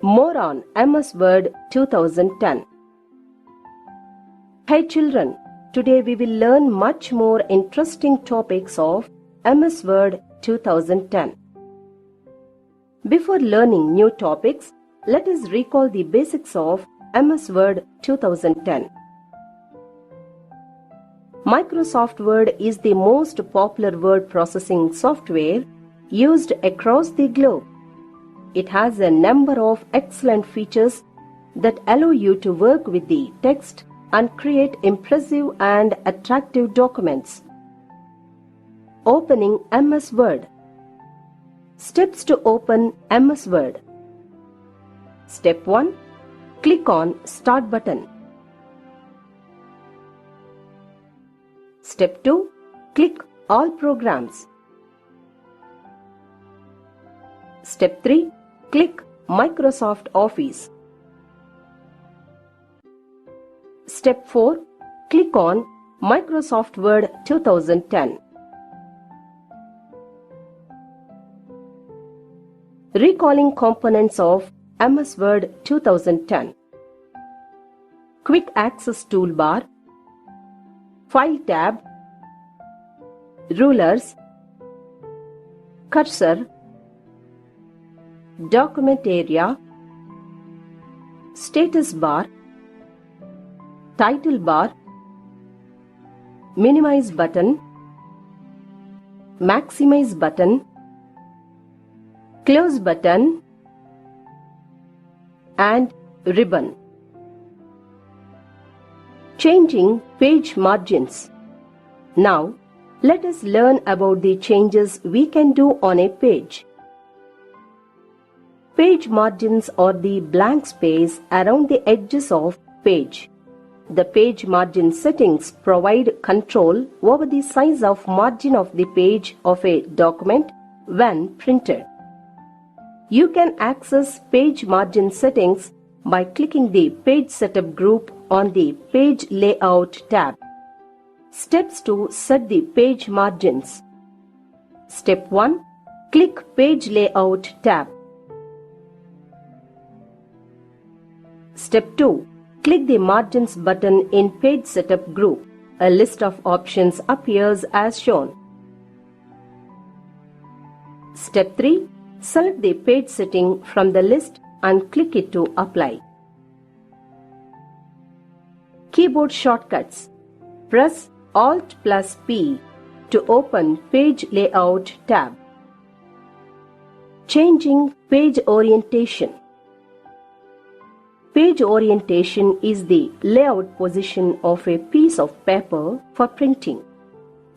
More on MS Word 2010. Hey children, today we will learn much more interesting topics of MS Word 2010. Before learning new topics, let us recall the basics of MS Word 2010. Microsoft Word is the most popular word processing software used across the globe. It has a number of excellent features that allow you to work with the text and create impressive and attractive documents. Opening MS Word. Steps to open MS Word. Step 1. Click on Start button. Step 2. Click All Programs. Step 3. Click Microsoft Office. Step 4. Click on Microsoft Word 2010. Recalling components of MS Word 2010. Quick Access Toolbar, File tab, Rulers, Cursor, Document area, Status bar, Title bar, Minimize button, Maximize button, Close button, and ribbon. Changing page margins. Now, let us learn about the changes we can do on a page. Page margins are the blank space around the edges of page. The page margin settings provide control over the size of margin of the page of a document when printed. You can access page margin settings by clicking the Page Setup group on the Page Layout tab. Steps to set the page margins. Step 1. Click Page Layout tab. Step 2. Click the Margins button in Page Setup group. A list of options appears as shown. Step 3. Select the page setting from the list and click it to apply. Keyboard shortcuts. Press Alt plus P to open Page Layout tab. Changing page orientation. Page orientation is the layout position of a piece of paper for printing.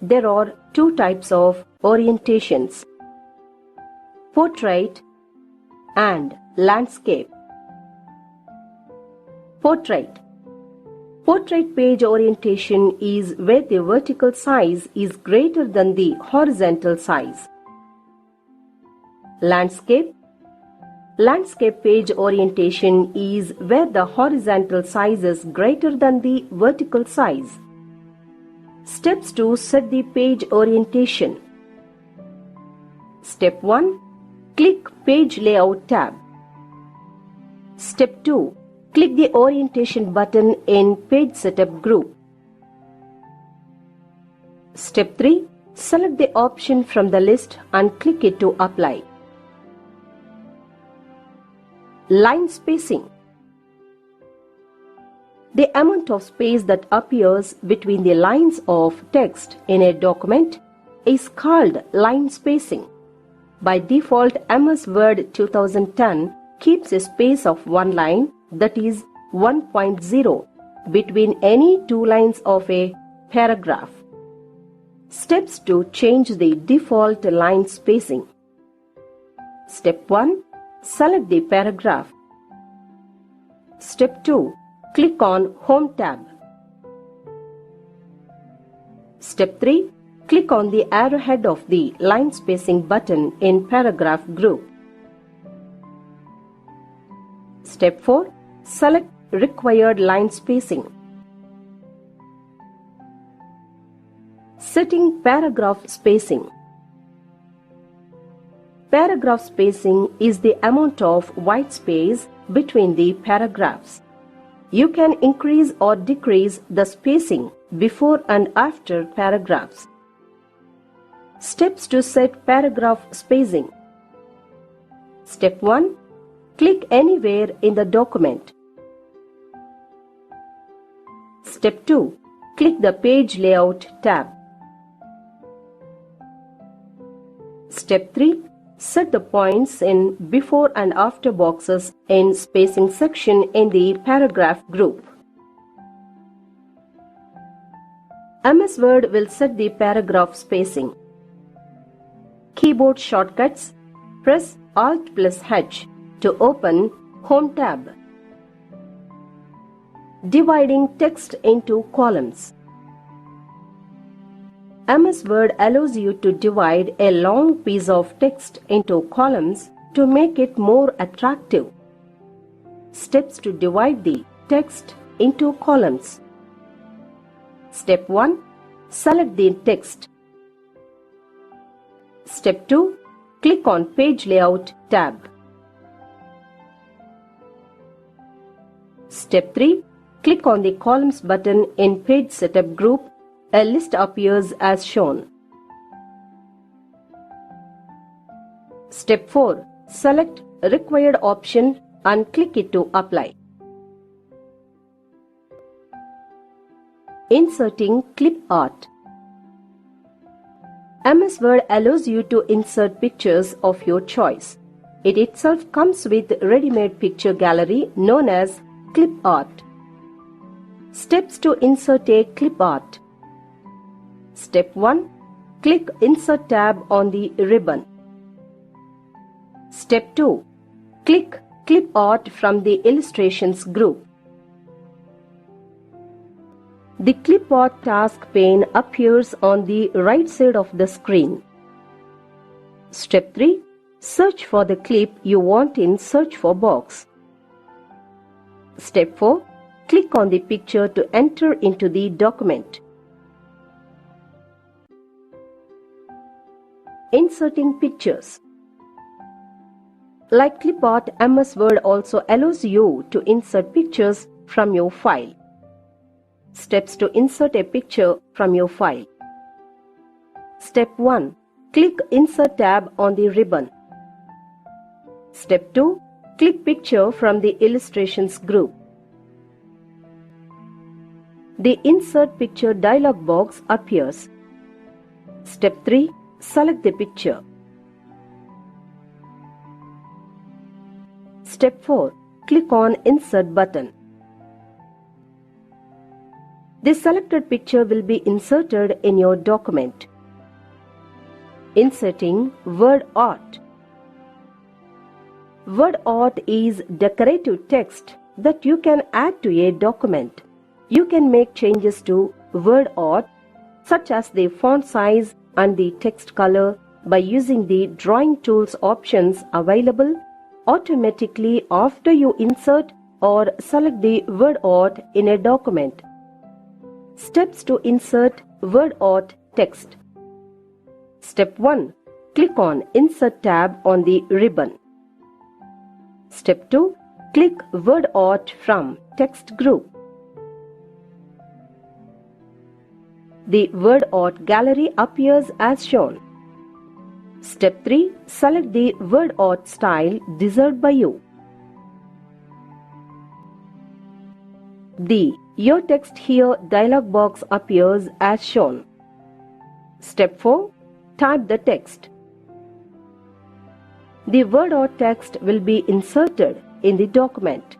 There are two types of orientations: Portrait and Landscape. Portrait. Portrait page orientation is where the vertical size is greater than the horizontal size. Landscape. Landscape page orientation is where the horizontal size is greater than the vertical size. Steps to set the page orientation. Step 1. Click Page Layout tab. Step 2. Click the Orientation button in Page Setup group. Step 3. Select the option from the list and click it to apply. Line spacing. The amount of space that appears between the lines of text in a document is called line spacing. By default, MS Word 2010 keeps a space of one line, that is 1.0, between any two lines of a paragraph. Steps to change the default line spacing. Step 1. Select the paragraph. Step 2. Click on Home tab. Step 3. Click on the arrowhead of the line spacing button in paragraph group. Step 4. Select required line spacing. Setting paragraph spacing. Paragraph spacing is the amount of white space between the paragraphs. You can increase or decrease the spacing before and after paragraphs. Steps to set paragraph spacing. Step 1. Click anywhere in the document. Step 2. Click the Page Layout tab. Step 3. Set the points in before and after boxes in spacing section in the paragraph group. MS Word will set the paragraph spacing. Keyboard shortcuts. Press Alt+H to open Home tab. Dividing text into columns. MS Word allows you to divide a long piece of text into columns to make it more attractive. Steps to divide the text into columns. Step 1. Select the text. Step 2. Click on Page Layout tab. Step 3. Click on the Columns button in Page Setup group. A list appears as shown. Step 4. Select Required option and click it to apply. Inserting clip art. MS Word allows you to insert pictures of your choice. It itself comes with ready-made picture gallery known as clip art. Steps to insert a clip art. Step 1. Click Insert tab on the ribbon. Step 2. Click Clip Art from the Illustrations group. The Clip Art task pane appears on the right side of the screen. Step 3. Search for the clip you want in Search for box. Step 4. Click on the picture to enter into the document. Inserting pictures. Like clip art, MS Word also allows you to insert pictures from your file. Steps to insert a picture from your file. Step 1. Click Insert tab on the ribbon. Step 2. Click Picture from the Illustrations group. The Insert Picture dialog box appears. Step 3. Select the picture. Step 4. Click on Insert button. The selected picture will be inserted in your document. Inserting word art. Word art is decorative text that you can add to a document. You can make changes to word art such as the font size and the text color by using the drawing tools options available automatically after you insert or select the word art in a document. Steps to insert word art text. Step 1. Click on Insert tab on the ribbon. Step 2. Click Word art from text group. The word art gallery appears as shown. Step 3. Select the word art style desired by you. The Your Text Here dialog box appears as shown. Step 4. Type the text. The word art text will be inserted in the document.